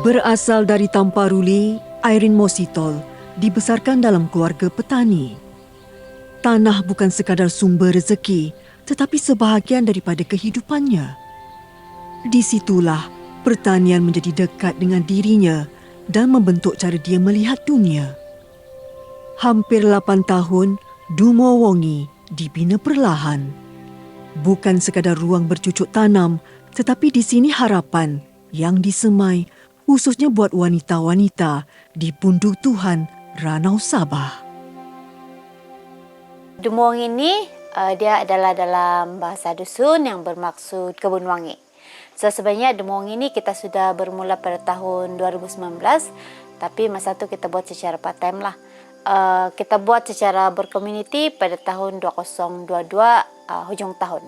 Berasal dari Tamparuli, Irene Mositol dibesarkan dalam keluarga petani. Tanah bukan sekadar sumber rezeki, tetapi sebahagian daripada kehidupannya. Di situlah pertanian menjadi dekat dengan dirinya dan membentuk cara dia melihat dunia. Hampir 8 tahun, Dumo Wongi dibina perlahan. Bukan sekadar ruang bercucuk tanam, tetapi di sini harapan yang disemai khususnya buat wanita-wanita di Pundu Tuhan, Ranau Sabah. Dumong ini dia adalah dalam bahasa dusun yang bermaksud kebun wangi. So sebenarnya Dumong ini kita sudah bermula pada tahun 2019, tapi masa itu kita buat secara part time lah. Kita buat secara berkomuniti pada tahun 2022 hujung tahun.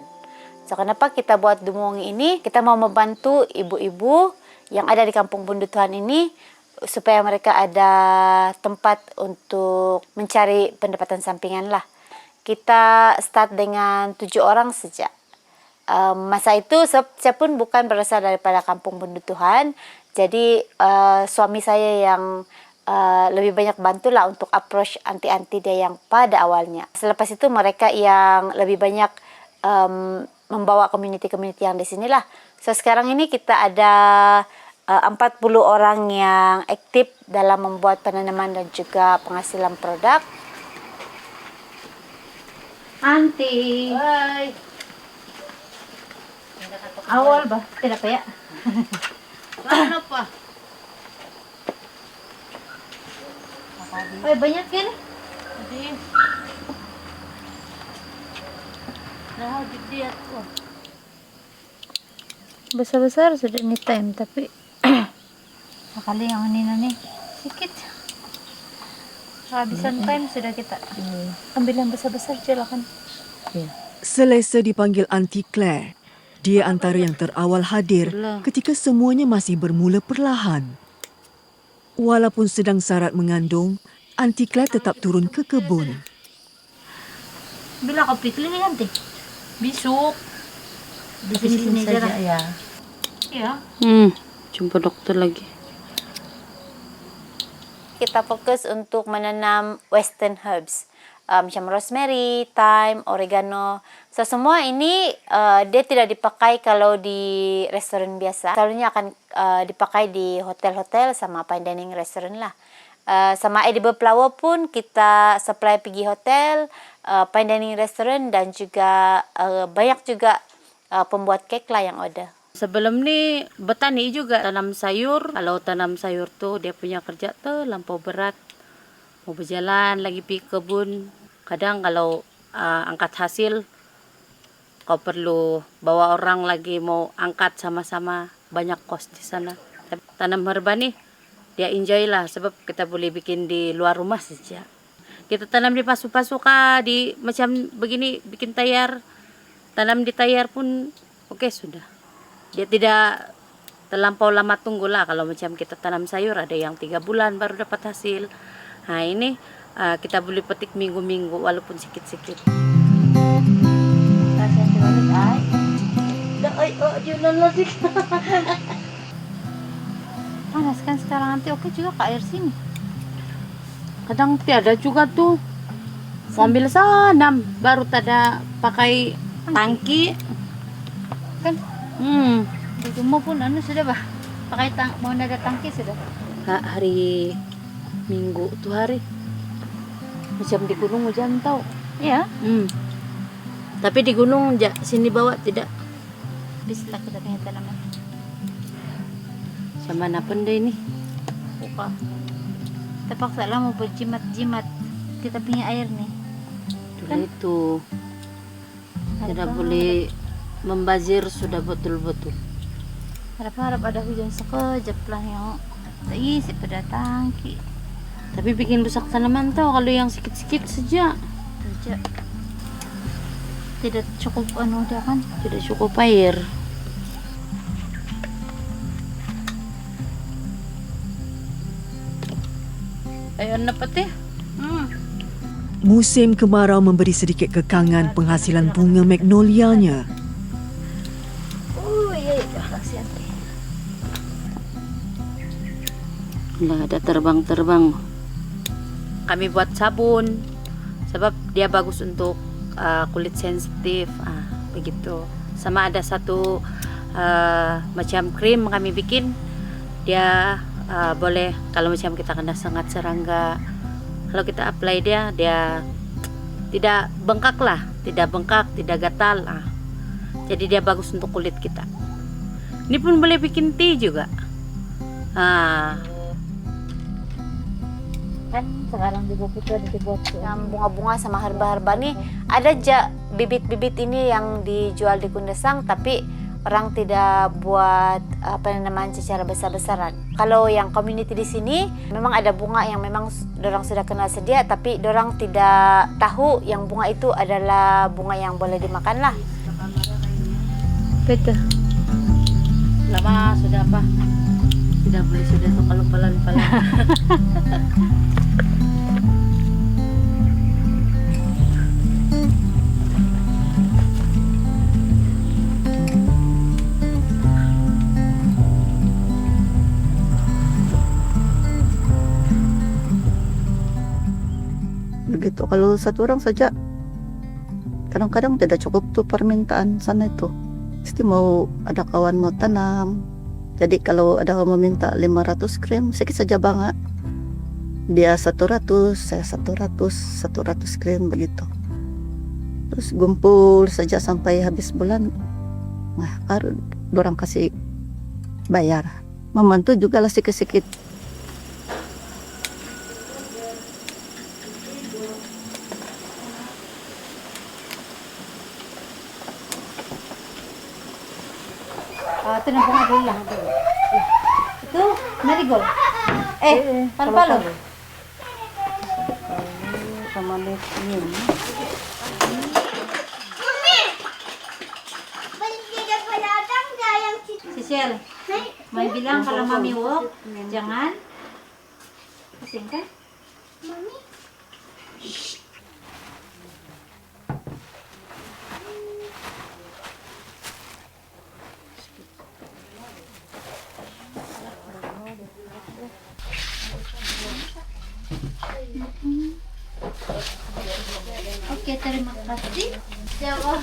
So kenapa kita buat Dumong ini? Kita mau membantu ibu-ibu yang ada di Kampung Pundu Tuhan ini supaya mereka ada tempat untuk mencari pendapatan sampingan lah. Kita start dengan 7 orang saja. Masa itu saya pun bukan berasal daripada Kampung Pundu Tuhan. Jadi suami saya yang lebih banyak bantulah untuk approach anti-anti dia yang pada awalnya. Selepas itu mereka yang lebih banyak membawa community-community yang di sinilah. So sekarang ini kita ada 40 orang yang aktif dalam membuat penanaman dan juga penghasilan produk. Auntie. Hai. Awal ba? Tidak ya? Kenapa? Ay, banyak kan? Hindi. Nahagid ko. Besar-besar sudah ini time tapi sekali yang ini nih sedikit. Kehabisan time sudah kita ambil yang besar-besar silakan. Selesa dipanggil Auntie Claire. Dia antara yang terawal hadir ketika semuanya masih bermula perlahan. Walaupun sedang syarat mengandung, Auntie Claire tetap turun ke kebun. Bila kau pikir kan teh? Bisuk. Di sini saja ya. Iya. Jumpa dokter lagi. Kita fokus untuk menanam western herbs. Macam rosemary, thyme, oregano. So semua ini dia tidak dipakai kalau di restoran biasa. Selalunya akan dipakai di hotel-hotel sama fine dining restoran lah. Sama edible flower pun kita supply pergi hotel, fine dining restoran dan juga banyak juga pembuat kek lah yang ada. Sebelum ni bertani juga tanam sayur. Kalau tanam sayur tuh dia punya kerja tuh lampau berat. Mau berjalan lagi pergi kebun. Kadang kalau angkat hasil kau perlu bawa orang lagi mau angkat sama-sama, banyak kos di sana. Tapi tanam herba nih dia enjoy lah sebab kita boleh bikin di luar rumah saja. Kita tanam di pasu-pasu kah, di macam begini bikin tayar. Tanam di tayar pun oke sudah. Dia tidak terlampau lama tunggu lah. Kalau macam kita tanam sayur ada yang 3 bulan baru dapat hasil. Nah ini kita boleh petik minggu-minggu walaupun sikit-sikit. Panas kan sekarang nanti oke juga ke air sini. Kadang tiada juga tuh. Sambil sanam baru tada pakai tangki. Kan? Di rumah pun sudah bah. Pakai mau ada tangki sudah. Hari Minggu tuh hari. Macam di gunung hujan tau. Iya. Tapi di gunung sini bawa tidak. Bisa kita punya tanaman. Sama mana pun deh ini. Buka. Terpaksa lah mau berjimat-jimat. Kita punya air nih. Kan? Itu tidak boleh membazir sudah betul-betul. Harap-harap ada hujan sekejap lah yang isi pada tangki. Tapi bikin rusak tanaman tau kalau yang sikit-sikit saja. Tidak cukup dia kan? Tidak cukup air. Ayo dapat ya. Musim kemarau memberi sedikit kekangan penghasilan bunga magnolianya. Nggak ada terbang-terbang. Kami buat sabun sebab dia bagus untuk kulit sensitif, begitu. Sama ada satu macam krim kami bikin, dia boleh kalau macam kita kena sangat serangga, kalau kita apply dia tidak bengkak lah, tidak gatal. Jadi dia bagus untuk kulit kita. Ini pun boleh bikin tea juga. Kan sekarang di buku itu ada dibuat Yang bunga-bunga sama herba-herba nih ada aja bibit-bibit ini yang dijual di Kundasang, tapi orang tidak buat namanya secara besar-besaran. Kalau yang community di sini memang ada bunga yang memang dorang sudah kenal sedia, tapi dorang tidak tahu yang bunga itu adalah bunga yang boleh dimakan lah. Betul. Lama sudah apa? Sudah tuh kalau pelan-pelan. Begitu kalau satu orang saja kadang-kadang tidak cukup tuh permintaan sana itu. Mesti mau ada kawan mau tanam. Jadi kalau ada yang meminta 500 krim, sedikit saja bang. Dia 100, saya 100 krim begitu. Terus gumpul saja sampai habis bulan. Nah, baru orang kasih bayar. Membantu juga lah sedikit-sedikit. Itu na bunga dulu lang. Itu marigold. Palo-palo. Sama lesin. Sisil, may bilang kalau mami walk, jangan. Kasing kan? Oke, terima kasih. Jawab.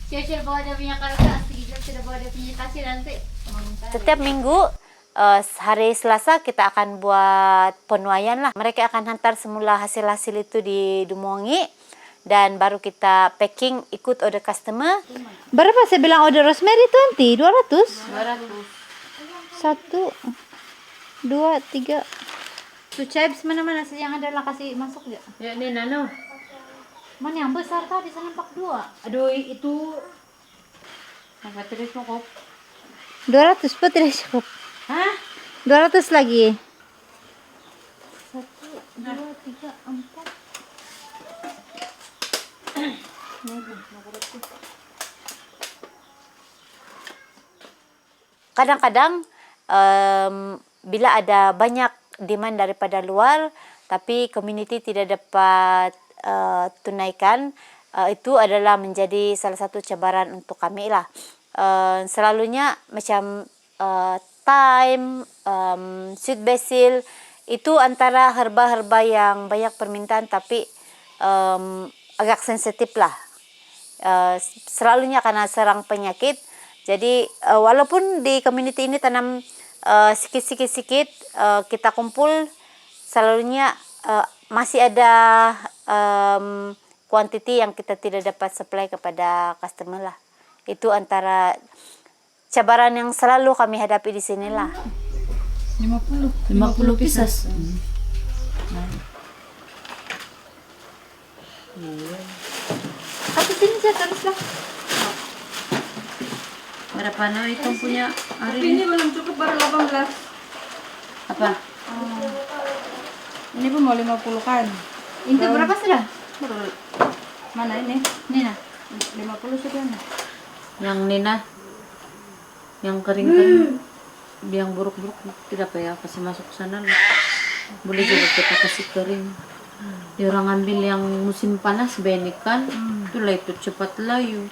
Sisil bawa dia punya kertas, Gijal sudah bawa dia punya kasih nanti. Setiap minggu hari Selasa kita akan buat penuaian lah. Mereka akan hantar semula hasil-hasil itu di Dumongi dan baru kita packing ikut order customer. Berapa saya bilang order rosemary itu nanti? 200? 1, 2, 3. Tuh chives mana-mana yang ada lah kasih masuk ya. Ya ini nano. Mana yang besar tadi saya nampak 2. Aduh itu. Apa terus mo ko? 200 po tidak cukup. Hah? 200 lagi. 1, 2, 3, 4. Kadang-kadang bila ada banyak demand daripada luar tapi community tidak dapat tunaikan, itu adalah menjadi salah satu cabaran untuk kami lah. Selalunya macam thyme, sweet basil itu antara herba-herba yang banyak permintaan tapi agak sensitif lah. Selalunya karena serang penyakit. Jadi walaupun di community ini tanam sikit-sikit kita kumpul, selalunya masih ada quantity yang kita tidak dapat supply kepada customer lah. Itu antara cabaran yang selalu kami hadapi di sini lah. 50 pieces. Tapi sini saya terus lah. Berapa na itong punya hari Ini belum cukup, baru 18. Apa? Ini pun mau 50 kan. Itu berapa sudah? Mana ini? Nina. 50 sudah. Yang Nina, yang kering-kering, yang buruk-buruk tidak apa ya kasih masuk ke sana lah. Boleh juga kita kasih kering. Dia orang ambil yang musim panas benih kan, itulah itu cepat layu.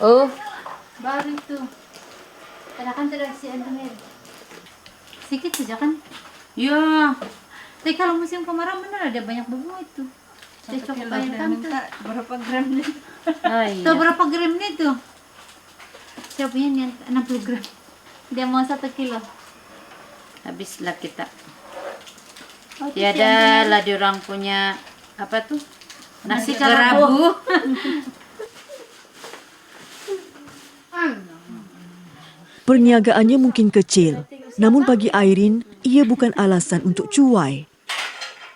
Oh, baru itu. Kadang-kadang tidak si Antonir. sedikit saja kan. Ya, Tapi kalau musim kemarau benar ada banyak bunga itu. Saya Satu cukup kilo banyak dia tante. minta berapa gram nih? Tuh berapa gramnya itu? Saya punya niat 60 gram. Dia mau 1 kilo. Habislah kita. Oh, itu Tiada siang-siang. lah diorang punya apa tuh? Nasi kerabu. kerabu. Perniagaannya mungkin kecil, namun bagi Irene, ia bukan alasan untuk cuai.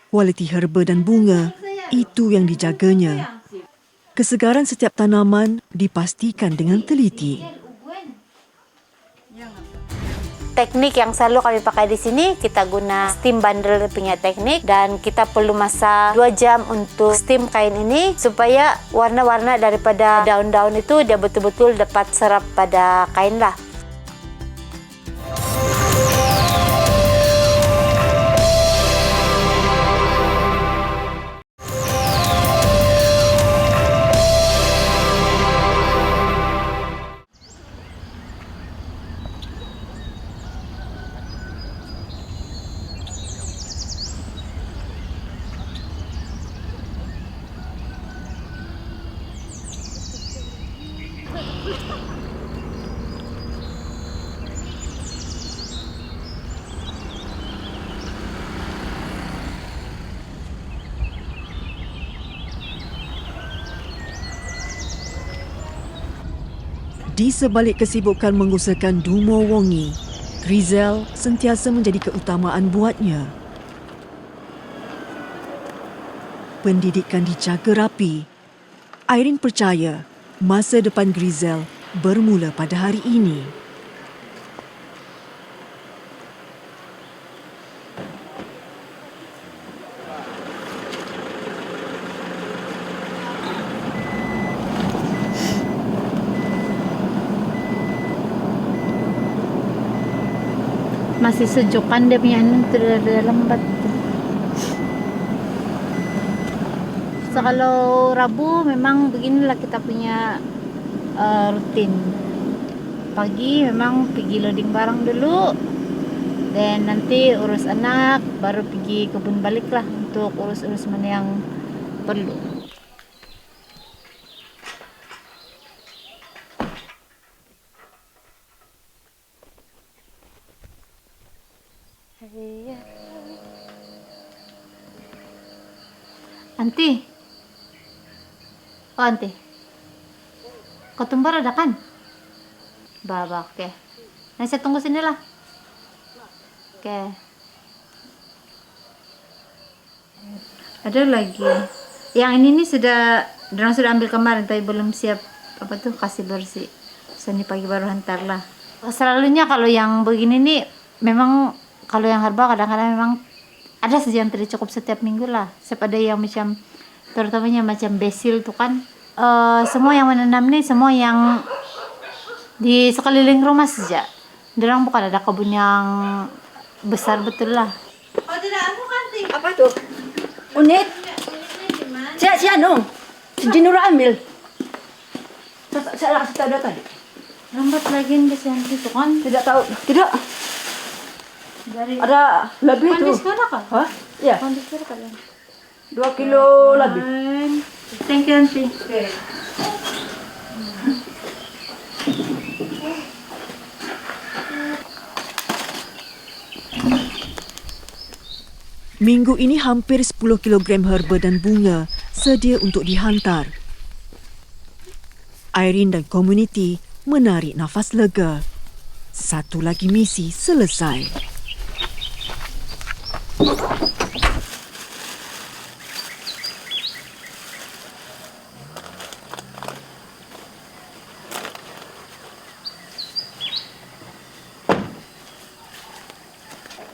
Kualiti herba dan bunga, itu yang dijaganya. Kesegaran setiap tanaman dipastikan dengan teliti. Teknik yang selalu kami pakai di sini, kita guna steam bundle punya teknik, dan kita perlu masa 2 jam untuk steam kain ini supaya warna-warna daripada daun-daun itu dia betul-betul dapat serap pada kain lah. Di sebalik kesibukan mengusahakan Dumo Wongi, Grizel sentiasa menjadi keutamaan buatnya. Pendidikan dijaga rapi. Irene percaya masa depan Grizel bermula pada hari ini. Masih sejuk kan dia punya anu tuh dari dalam batu. So kalau Rabu memang beginilah kita punya rutin. Pagi memang pergi loading barang dulu, dan nanti urus anak, baru pergi kebun balik lah untuk urus-urus mana yang perlu. Anti. Oh, Anti. Ketumbar ada kan? Baba, oke. Nah, saya tunggu sini lah. Oke. Ada lagi. Yang ini nih dorang sudah ambil kemarin, tapi belum siap apa tuh kasih bersih. Seni pagi baru hantar lah. Selalunya kalau yang begini nih, memang kalau yang herba kadang-kadang memang ada saja yang tidak cukup setiap minggu lah. Siapa ada yang macam, terutamanya macam basil tuh kan. Semua yang menanam nih, semua yang di sekeliling rumah saja. Dorang bukan ada kebun yang besar betul lah. Oh tidak, aku kan sih. Apa itu? Unit? Si anu? Si Jinura ambil. Saya kasih tahu dia tadi. Lambat lagi nih Santi tuh kan. Tidak tahu. Tidak. Dari Ada lebih tuh. kondisi sekarang kan? Hah? Iya. Kondisi sekarang kalian. 2 kilo lebih. Thank you Auntie. Minggu ini hampir 10 kilogram herba dan bunga sedia untuk dihantar. Irene dan komuniti menarik nafas lega. Satu lagi misi selesai.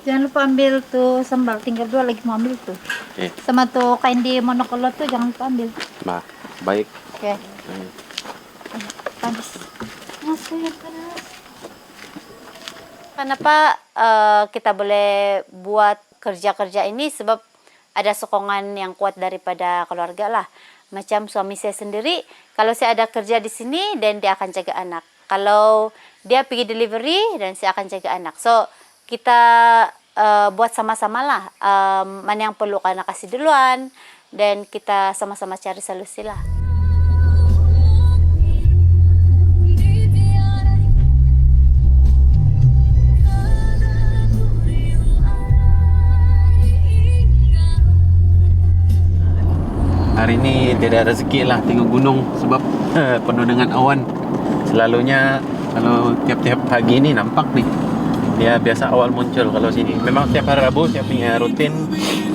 Jangan lupa ambil tuh sambal, tinggal 2 lagi mau ambil tuh. Sama tuh kain di monokolo tuh jangan lupa ambil. Nah, baik. Oke. Panas. Masuk yang panas. Kenapa kita boleh buat kerja-kerja ini? Sebab ada sokongan yang kuat daripada keluarga lah. Macam suami saya sendiri, kalau saya ada kerja di sini, dan dia akan jaga anak. Kalau dia pergi delivery, dan saya akan jaga anak. So, kita buat sama-sama lah, mana yang perlu karena kasih duluan, dan kita sama-sama cari solusi lah. Hari ini tidak rezeki lah tengok gunung sebab penuh dengan awan. Selalunya kalau tiap-tiap pagi ni nampak nih, dia biasa awal muncul kalau sini. Memang tiap hari Rabu saya punya rutin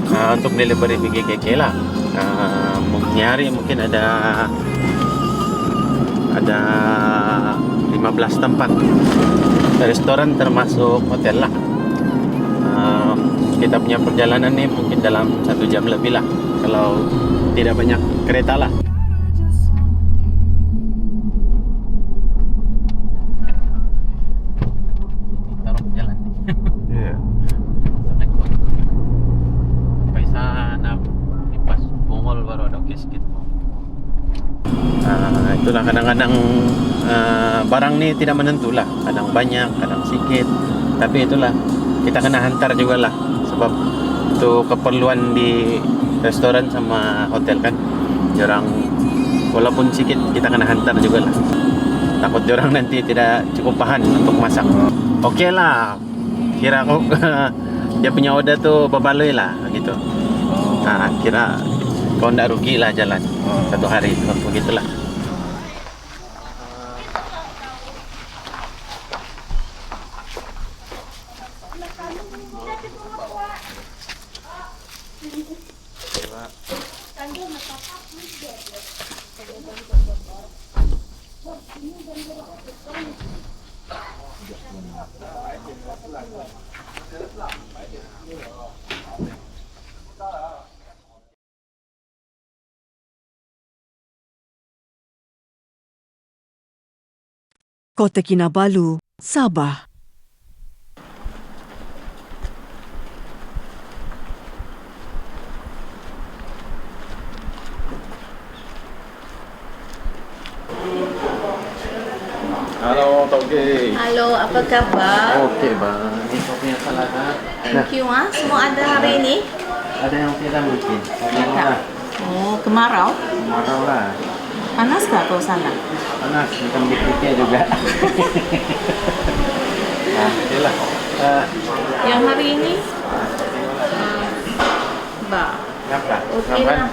untuk delivery BGKK lah. Hari mungkin ada 15 tempat restoran termasuk hotel lah. Kita punya perjalanan ni mungkin dalam 1 jam lebih lah kalau tidak banyak kereta lah. Taruh jalan nih. Iya. Sampai sana di pas Bongol baru ada Keskit. Itulah kadang-kadang barang ni tidak menentu lah. Kadang banyak, kadang sedikit. Tapi itulah kita kena hantar juga lah sebab itu keperluan di restoran sama hotel kan. Diorang walaupun sedikit kita kena hantar juga lah. Takut diorang nanti tidak cukup bahan untuk masak. Okey lah. Kira kok dia punya order tu berbaloi lah gitu. Kira kau ndak rugi lah jalan 1 hari begitulah. Kota Kinabalu, Sabah. Halo Toge. Halo, apa kabar? Okey bang. Ini kau punya salad. Thank you semua ada hari ini. Ada yang tidak mungkin. Lah. Oh, kemarau? Marau lah. Panas tak kau sana? Panas, bukan dikit juga. Okeylah. Yang hari ini? Kenapa? Okey lah.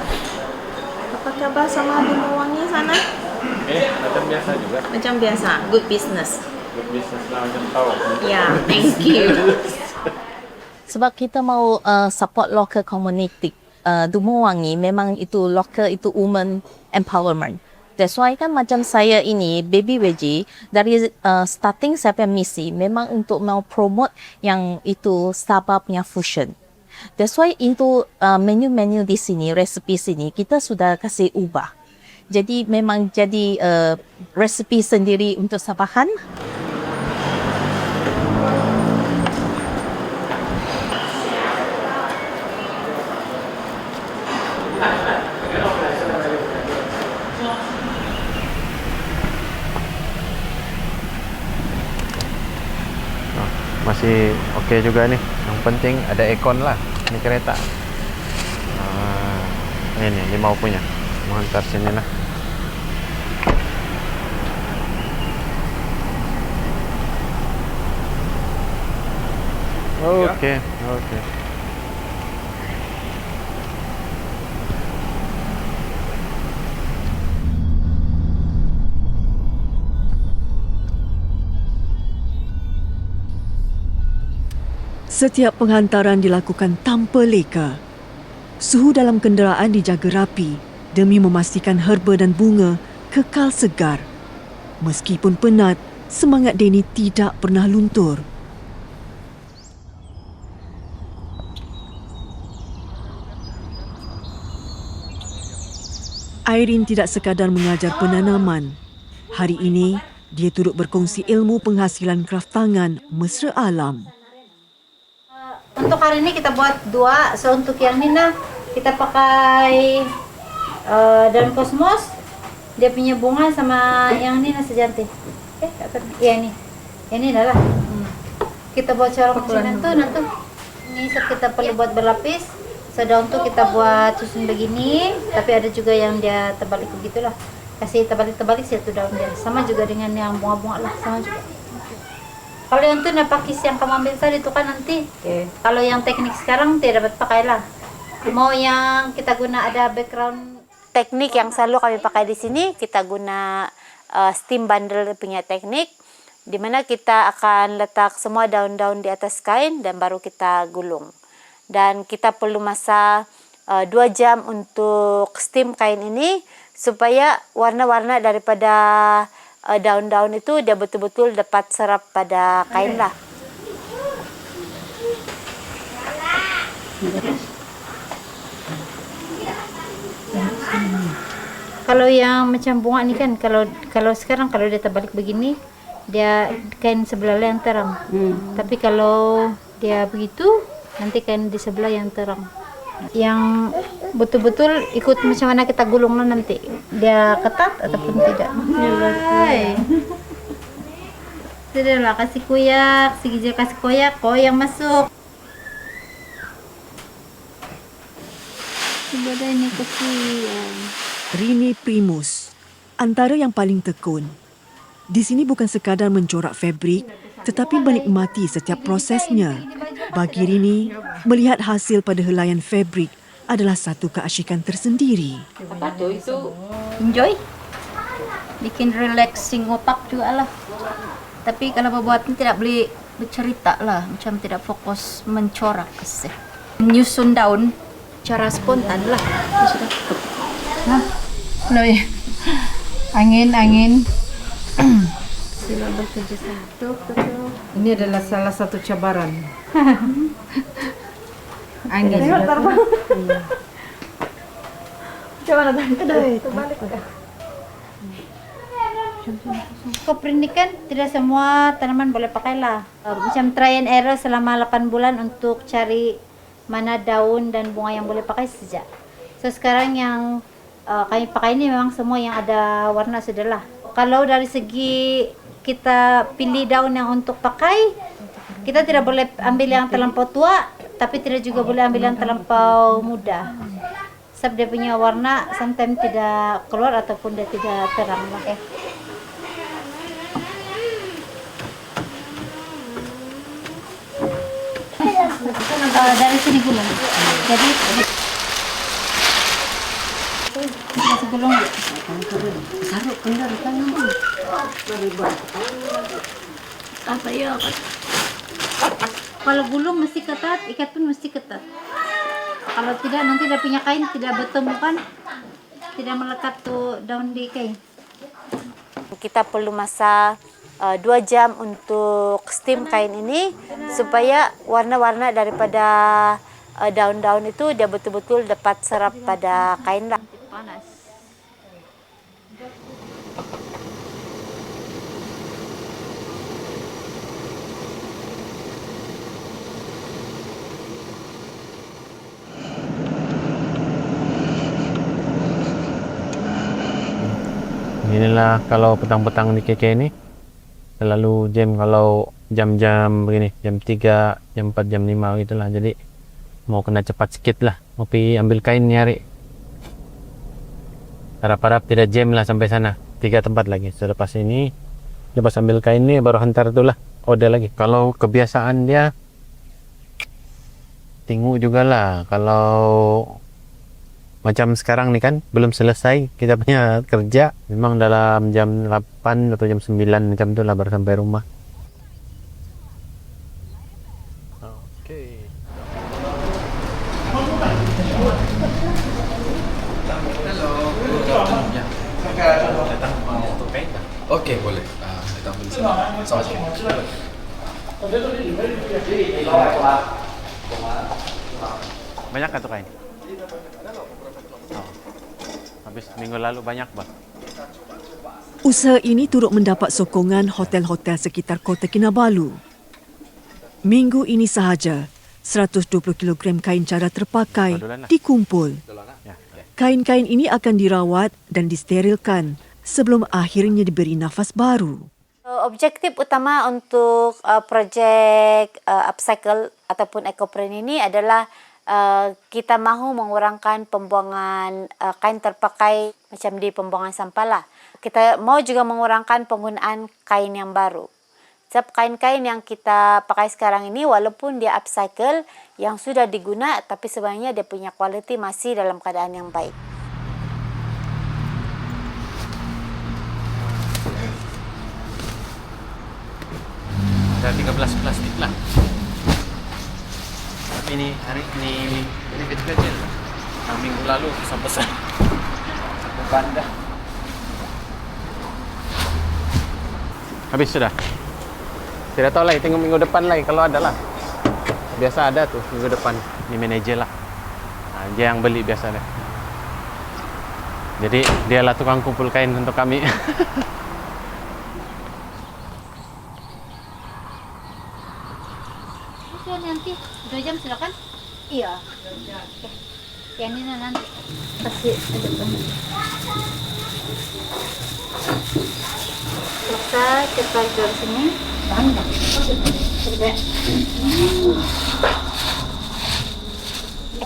Apa kabar sama Bumuwangi sana? Macam biasa juga. Macam biasa, good business. Good business lah macam tahu. Ya, thank you. Sebab kita mau support local community. Bumuwangi memang itu local, itu women empowerment. That's why kan macam saya ini, Baby Veggie, dari starting saya punya misi memang untuk mau promote yang itu Sabah punya fusion. That's why itu menu-menu di sini, resepi sini, kita sudah kasih ubah. Jadi memang jadi resepi sendiri untuk Sabahan. Masih okey juga nih. Yang penting ada aircon lah. Ini kereta. Ini mau punya. Mau hantar sini lah. Okey, okey. Setiap penghantaran dilakukan tanpa leka. Suhu dalam kenderaan dijaga rapi demi memastikan herba dan bunga kekal segar. Meskipun penat, semangat Denny tidak pernah luntur. Irene tidak sekadar mengajar penanaman. Hari ini, dia turut berkongsi ilmu penghasilan kraft tangan mesra alam. Untuk hari ini kita buat 2. So untuk yang ini nah, kita pakai daun kosmos, dia punya bunga sama yang ini nasi jantik. Iya ini. Yang ini adalah. kita buat cara kecilan tuh nanti ini set kita perlu buat berlapis. Daun tuh kita buat susun begini, tapi ada juga yang dia terbalik begitulah. Kasih terbalik satu daun dia. Sama juga dengan yang bunga-bunga lah, sama juga. Kalau yang tuh napakis yang kamu ambil tadi itu kan nanti. Kalau yang teknik sekarang tidak dapat pakai lah. Mau yang kita guna ada background. Teknik yang selalu kami pakai di sini, kita guna steam bundle punya teknik, di mana kita akan letak semua daun-daun di atas kain dan baru kita gulung. Dan kita perlu masa 2 jam untuk steam kain ini supaya warna-warna daripada daun-daun itu dia betul-betul dapat serap pada kain lah. Kalau yang macam bunga ini kan kalau sekarang kalau dia terbalik begini dia kain sebelah yang terang. Tapi kalau dia begitu nanti kain di sebelah yang terang. Yang betul-betul ikut macam mana kita gulung nanti. Dia ketat ataupun tidak. Sudahlah kasih koyak, segijil kasih koyak, yang masuk. Coba ini kesian. Rini Primus, antara yang paling tekun. Di sini bukan sekadar mencorak fabrik, tetapi menikmati setiap prosesnya. Bagi Rini, melihat hasil pada helaian fabrik adalah satu keasyikan tersendiri. Enjoy. Bikin relaxing otak juga lah. Tapi kalau membuat ini tidak boleh bercerita lah. Macam tidak fokus mencorak. Menyusun daun cara spontan lah. Sudah. Loh, angin. Sila bekerja satu. Ini adalah salah satu cabaran. Angin. Coba datang ke balik. Koper ini kan tidak semua tanaman boleh pakai lah. Macam try and error selama 8 bulan untuk cari mana daun dan bunga yang boleh pakai saja. So sekarang yang kami pakai ini memang semua yang ada warna sudahlah. Kalau dari segi kita pilih daun yang untuk pakai, kita tidak boleh ambil yang terlampau tua, tapi tidak juga boleh ambil yang terlampau muda. Sebab dia punya warna sometimes tidak keluar ataupun dia tidak terang lah. Dari sini gulung. Jadi masih gulung. Saruk kendar kan. Apa ya? Kalau gulung mesti ketat, ikat pun mesti ketat. Kalau tidak nanti dia punya kain tidak bertemu kan, tidak melekat tuh daun di kain. Kita perlu masa 2 jam untuk steam kain ini supaya warna-warna daripada daun-daun itu dia betul-betul dapat serap pada kain lah. Panas. Inilah kalau petang-petang di KK ini selalu jam kalau jam-jam begini, jam 3, jam 4, jam 5 gitulah. Jadi mau kena cepat sedikit lah, mau pergi ambil kain nyari. Harap-harap tidak jam lah sampai sana. 3 tempat lagi. Selepas ini, lepas ambil kain ini baru hantar itulah order lagi. Kalau kebiasaan dia tengok juga lah. Kalau macam sekarang nih kan belum selesai kita punya kerja, memang dalam jam 8 atau jam 9 macam tu lah baru sampai rumah. Oke, boleh. Datang di sini. Sama sekali. Banyak kan tuh kain? Habis minggu lalu banyak, Bang. Usaha ini turut mendapat sokongan hotel-hotel sekitar Kota Kinabalu. Minggu ini sahaja, 120 kg kain cadar terpakai dikumpul. Kain-kain ini akan dirawat dan disterilkan sebelum akhirnya diberi nafas baru. Objektif utama untuk projek upcycle ataupun ecoprint ini adalah kita mahu mengurangkan pembuangan kain terpakai macam di pembuangan sampah lah. Kita mau juga mengurangkan penggunaan kain yang baru. Sebab kain-kain yang kita pakai sekarang ini walaupun dia upcycle yang sudah diguna, tapi sebenarnya dia punya kualiti masih dalam keadaan yang baik. Ada 13 plastik lah. Tapi ini hari ini kecil-kecil. Minggu lalu besar-besar. Satu banda. Habis sudah. Tidak tahu lah, tengok minggu depan lagi kalau ada lah. Biasa ada tuh minggu depan di manajer lah. Nah, dia yang beli biasa deh. Jadi dialah tukang kumpul kain untuk kami. Nanti 2 jam sudah kan? Iya. Oke. Yang ini nanti kasih aja kan. Selesai kita dari sini.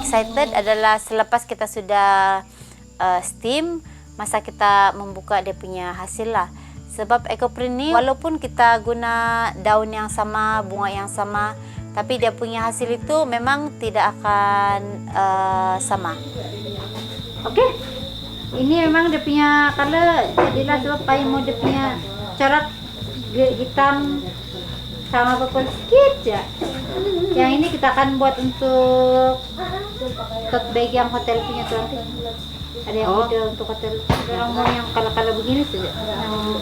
Excited adalah selepas kita sudah steam, masa kita membuka dia punya hasil lah. Sebab ecoprint ni walaupun kita guna daun yang sama, bunga yang sama, tapi dia punya hasil itu memang tidak akan sama. Oke. Ini memang dia punya color jadilah sebab paling mau dia punya corak hitam sama purple sedikit ya. Yang ini kita akan buat untuk tote bag yang hotel punya tuh nanti. Ada yang model untuk hotel. Orang mau yang kala-kala begini saja, yang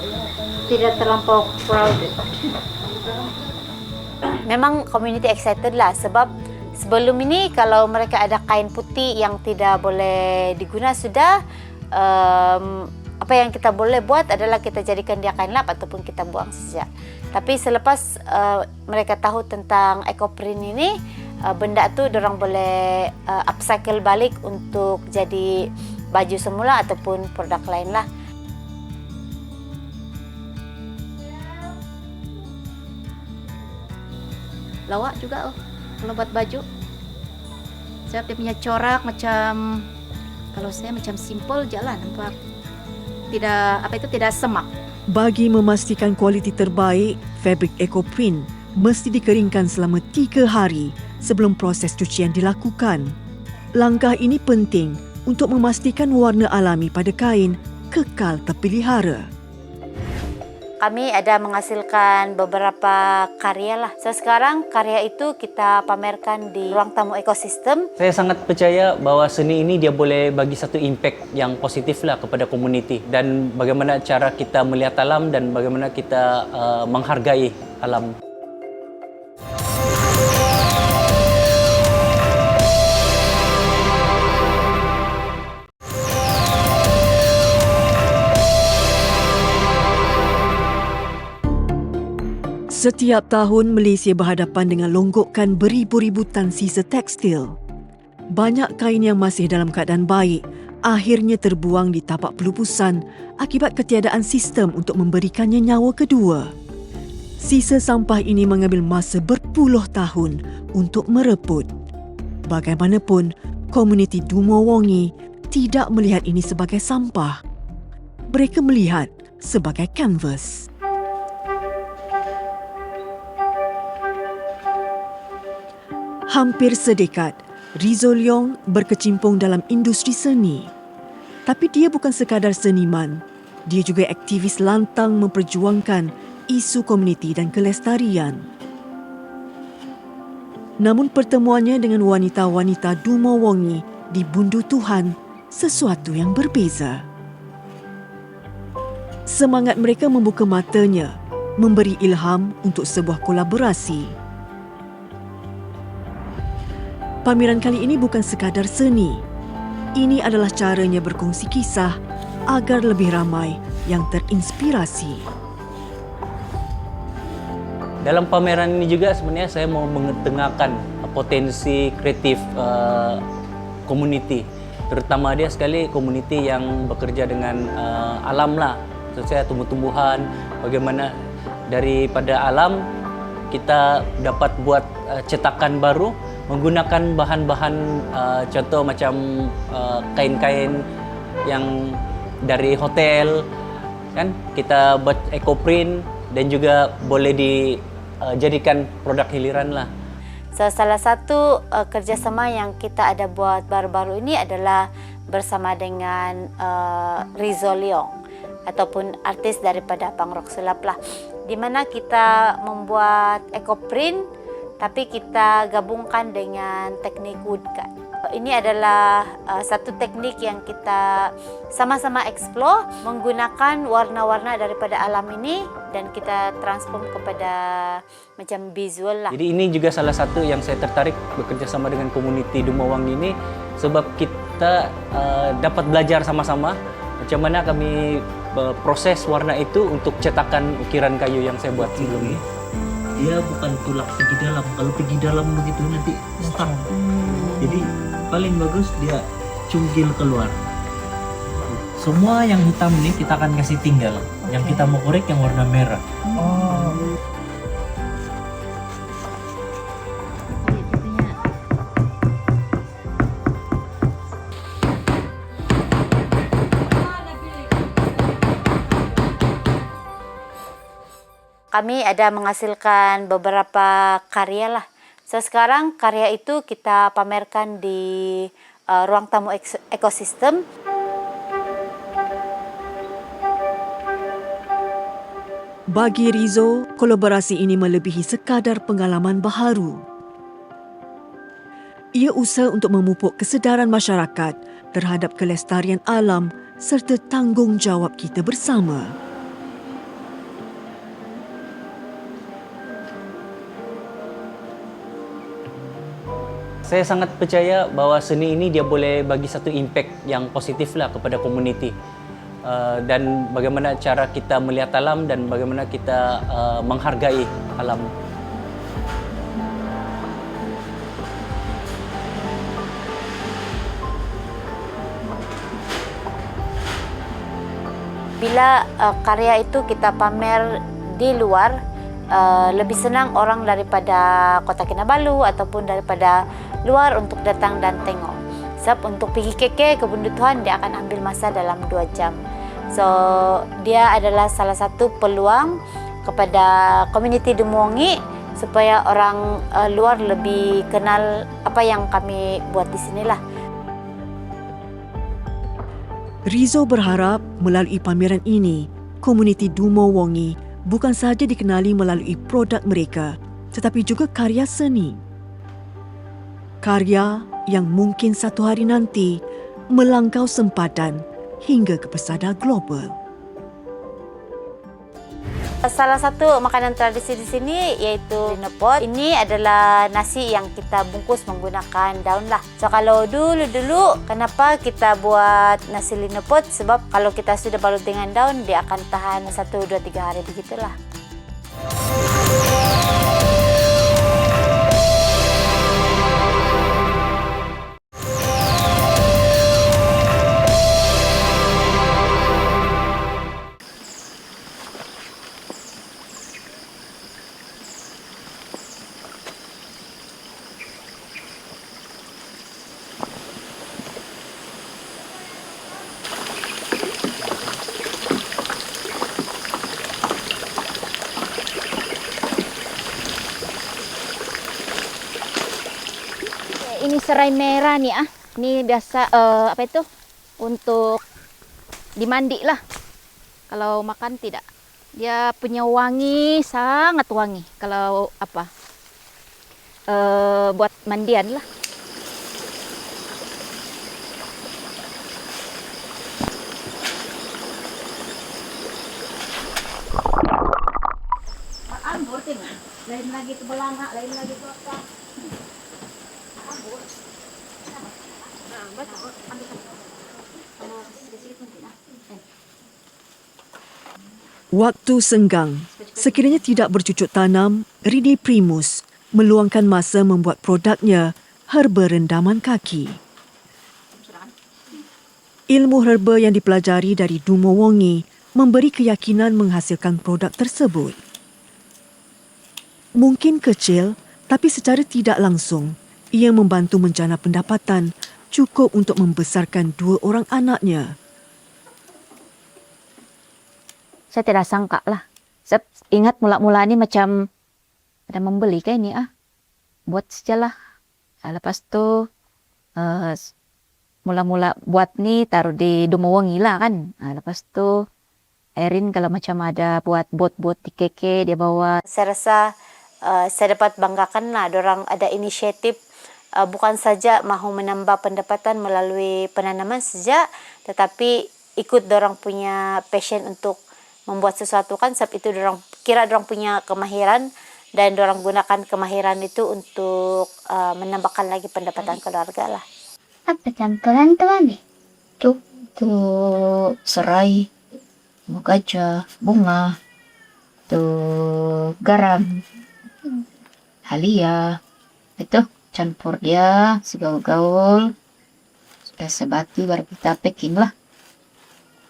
tidak terlampau crowded. Memang community excited lah sebab sebelum ini kalau mereka ada kain putih yang tidak boleh diguna sudah, apa yang kita boleh buat adalah kita jadikan dia kain lap ataupun kita buang saja. Tapi selepas mereka tahu tentang ecoprint ini, benda tu dorang boleh upcycle balik untuk jadi baju semula ataupun produk lain lah. Lawak juga kalau buat baju. Sebab dia punya corak macam, kalau saya macam simple jalan, nampak tidak semak. Bagi memastikan kualiti terbaik, fabrik ecoprint mesti dikeringkan selama 3 hari sebelum proses cucian dilakukan. Langkah ini penting untuk memastikan warna alami pada kain kekal terpelihara. Kami ada menghasilkan beberapa karya lah. So, sekarang karya itu kita pamerkan di ruang tamu ekosistem. Saya sangat percaya bahawa seni ini dia boleh bagi satu impact yang positif lah kepada komuniti. Dan bagaimana cara kita melihat alam dan bagaimana kita menghargai alam. Setiap tahun Malaysia berhadapan dengan longgokan beribu-ribu tan sisa tekstil. Banyak kain yang masih dalam keadaan baik akhirnya terbuang di tapak pelupusan akibat ketiadaan sistem untuk memberikannya nyawa kedua. Sisa sampah ini mengambil masa berpuluh tahun untuk mereput. Bagaimanapun, komuniti Dumowangi tidak melihat ini sebagai sampah. Mereka melihat sebagai kanvas. Hampir sedekad, Rizal Leong berkecimpung dalam industri seni. Tapi dia bukan sekadar seniman. Dia juga aktivis lantang memperjuangkan isu komuniti dan kelestarian. Namun pertemuannya dengan wanita-wanita Dumowangi di Bundu Tuhan sesuatu yang berbeza. Semangat mereka membuka matanya, memberi ilham untuk sebuah kolaborasi. Pameran kali ini bukan sekadar seni. Ini adalah caranya berkongsi kisah agar lebih ramai yang terinspirasi. Dalam pameran ini juga sebenarnya saya mau mengetengahkan potensi kreatif komuniti. Terutama dia sekali komuniti yang bekerja dengan alam lah. Maksud saya tumbuh-tumbuhan, bagaimana daripada alam, kita dapat buat cetakan baru menggunakan bahan-bahan contoh macam kain-kain yang dari hotel, kan kita buat ecoprint dan juga boleh dijadikan produk hiliran lah. So, salah satu kerjasama yang kita ada buat baru-baru ini adalah bersama dengan Rizzo Leong ataupun artis daripada Pangrok Sulap lah, di mana kita membuat ecoprint tapi kita gabungkan dengan teknik woodcut. Ini adalah satu teknik yang kita sama-sama explore menggunakan warna-warna daripada alam ini dan kita transform kepada macam visual lah. Jadi ini juga salah satu yang saya tertarik bekerja sama dengan komuniti Dumawangi ini, sebab kita dapat belajar sama-sama macam mana kami proses warna itu untuk cetakan ukiran kayu yang saya buat sebelum ini. Dia bukan tulak pergi dalam. Kalau pergi dalam begitu nanti stuck. Jadi paling bagus dia cungkil keluar. Semua yang hitam nih kita akan kasih tinggal. Yang kita mau korek yang warna merah. Kami ada menghasilkan beberapa karya lah. So, sekarang karya itu kita pamerkan di ruang tamu ekosistem. Bagi Rizzo, kolaborasi ini melebihi sekadar pengalaman baharu. Ia usaha untuk memupuk kesedaran masyarakat terhadap kelestarian alam serta tanggungjawab kita bersama. Saya sangat percaya bahawa seni ini dia boleh bagi satu impact yang positif lah kepada komuniti. Dan bagaimana cara kita melihat alam dan bagaimana kita menghargai alam. Bila karya itu kita pamer di luar, lebih senang orang daripada Kota Kinabalu ataupun daripada luar untuk datang dan tengok. Sebab untuk pergi KK Kebun Tuhan dia akan ambil masa dalam 2 jam. So dia adalah salah satu peluang kepada komuniti Dumawangi supaya orang luar lebih kenal apa yang kami buat di sinilah. Rizzo berharap melalui pameran ini, komuniti Dumawangi bukan sahaja dikenali melalui produk mereka, tetapi juga karya seni. Karya yang mungkin satu hari nanti melangkau sempadan hingga ke pesada global. Salah satu makanan tradisi di sini yaitu linepot. Ini adalah nasi yang kita bungkus menggunakan daun lah. So kalau dulu kenapa kita buat nasi linepot? Sebab kalau kita sudah balut dengan daun dia akan tahan 1, 2, 3 hari begitulah. Ini serai merah nih Ini biasa apa itu? Untuk dimandi lah. Kalau makan tidak. Dia punya wangi, sangat wangi. Kalau apa? Buat mandian lah. Lain lagi itu belanga, lain lagi itu apa? Waktu senggang, sekiranya tidak bercucuk tanam, Ridley Primus meluangkan masa membuat produknya herba rendaman kaki. Ilmu herba yang dipelajari dari Dumawangi memberi keyakinan menghasilkan produk tersebut. Mungkin kecil, tapi secara tidak langsung, ia membantu menjana pendapatan cukup untuk membesarkan 2 orang anaknya. Saya tidak sangka lah. Saya ingat mula-mula ini macam ada membeli kayak ini buat sajalah. Lepas tu mula-mula buat nih taruh di Dumawangi lah kan. Lepas tu Erin kalau macam ada buat bot-bot di keke dia bawa. Saya rasa saya dapat banggakan lah dorang ada inisiatif bukan saja mahu menambah pendapatan melalui penanaman saja, tetapi ikut dorang punya passion untuk membuat sesuatu kan, sebab itu dorang kira dorang punya kemahiran dan dorang gunakan kemahiran itu untuk menambahkan lagi pendapatan keluarga lah. Apa campuran tuan nih? Tuh serai, gajah, bunga, tuh garam, halia, itu campur dia segaul-gaul, sudah sebati baru kita packing lah.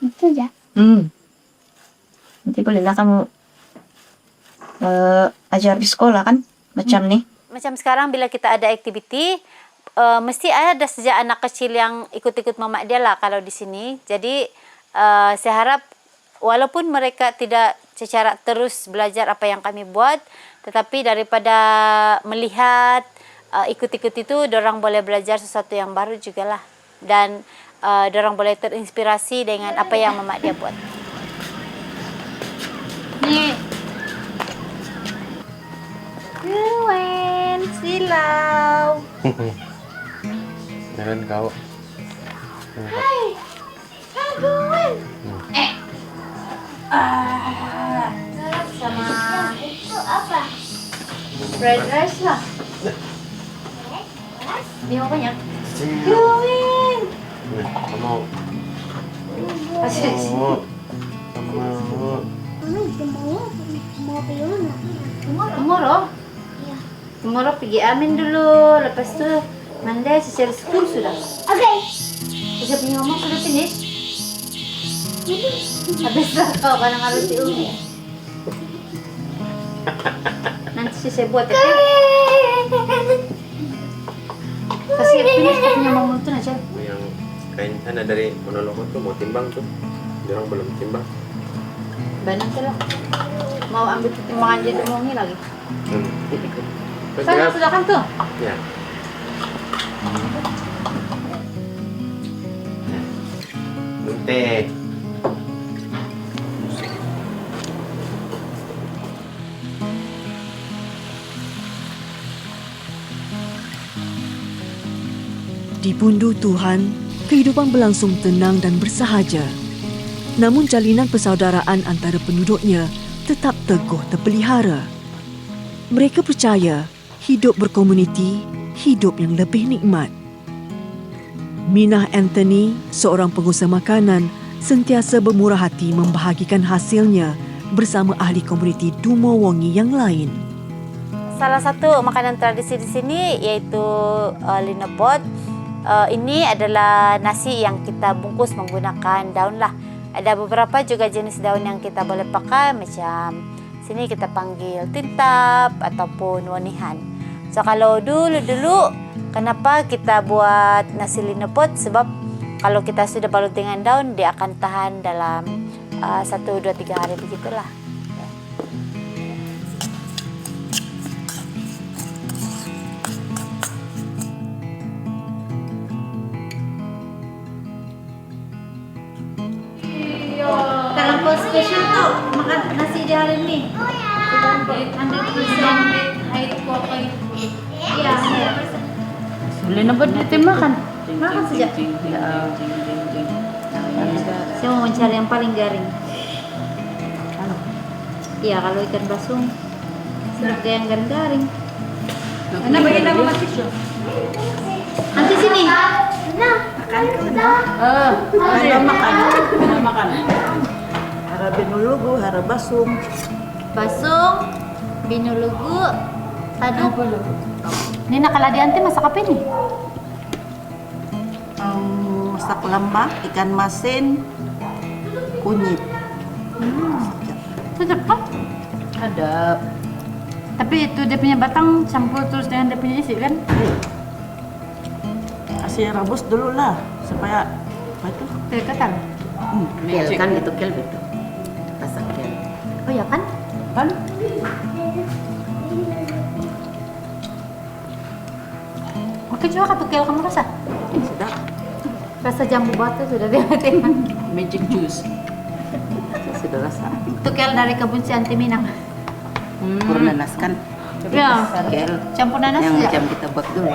Itu ya. Nanti bolehlah kamu ajar di sekolah kan, macam nih. Macam sekarang bila kita ada aktiviti, mesti ada sejak anak kecil yang ikut-ikut mamak dia lah kalau di sini. Jadi saya harap walaupun mereka tidak secara terus belajar apa yang kami buat, tetapi daripada melihat ikut-ikut itu, dorang boleh belajar sesuatu yang baru juga lah. Dan dorang boleh terinspirasi dengan apa yang mamak dia buat. Nih. Gwen, silau. Jangan kau. Hai. Hai Gwen. Sama itu apa? Fried rice lah. Dia mau banyak. Gwen. Kamu. Kasih. Tomorrow? Tomorrow pergi Amin dulu. Lepas tu Monday sisir school sudah. Oke. Saya punya mama sudah finish. Habis dah kau kadang harus diundi. Nanti saya buat ya. Kasih finish punya mama tu aja. Yang kain sana dari Ponorogo tuh mau timbang tuh. Orang belum timbang. Banyak lah. Mau ambil pertimbangan jadi Dumawangi lagi. Sana sudah kan tuh? Ya. Teh. Di pundu Tuhan, kehidupan berlangsung tenang dan bersahaja. Namun jalinan persaudaraan antara penduduknya tetap teguh terpelihara. Mereka percaya hidup berkomuniti, hidup yang lebih nikmat. Minah Anthony, seorang pengusaha makanan, sentiasa bermurah hati membahagikan hasilnya bersama ahli komuniti Dumawangi yang lain. Salah satu makanan tradisi di sini yaitu linepot. Ini adalah nasi yang kita bungkus menggunakan daun lah. Ada beberapa juga jenis daun yang kita boleh pakai, macam sini kita panggil tintap ataupun wanihan. So kalau dulu kenapa kita buat nasi linepot? Sebab kalau kita sudah balut dengan daun, dia akan tahan dalam 1, 2, 3 hari begitulah. Kalau spesial tuh makan nasi di hari ini. 100% air kuah itu. Iya. Boleh nabot dia makan. Makan saja. Saya mau mencari yang paling garing. Iya, kalau ikan basung suka yang garing-garing. Mana bagi nama mati nanti sini. Makan. Hara binulugu, hara basung. Basung, binulugu, taduk. Ini nakaladian teh masak apa nih? Masak lambak, ikan masin, kunyit. Sedap kan? Ada. Tapi itu dia punya batang campur terus dengan dia punya isi kan? Kasih rebus dulu lah supaya apa itu? Kayak ketan. Kel kan gitu, kel betul. Rasa kel. Oh ya kan? Kan? Oke juga katu kel kamu rasa? Sudah. Rasa jambu batu sudah dia tengah. Magic juice. Sudah rasa. Itu kel dari kebun si Anti Minang. Pur nanas kan. Ya. Kel. Campur nanas Yang ya. macam kita buat dulu.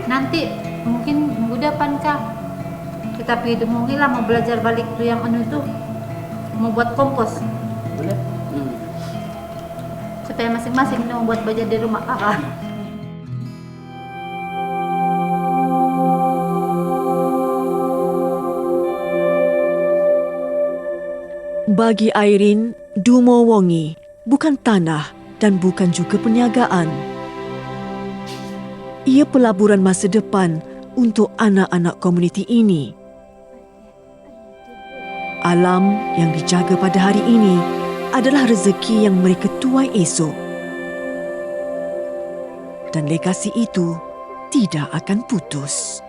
Nanti mungkin minggu depan kah kita pergi Demongi lah mau belajar balik tuh yang anu itu mau buat kompos Boleh. supaya masing-masing mau buat baja di rumah kakak. Bagi Irene, Dumo Wongi bukan tanah dan bukan juga perniagaan. Ia pelaburan masa depan untuk anak-anak komuniti ini. Alam yang dijaga pada hari ini adalah rezeki yang mereka tuai esok. Dan legasi itu tidak akan putus.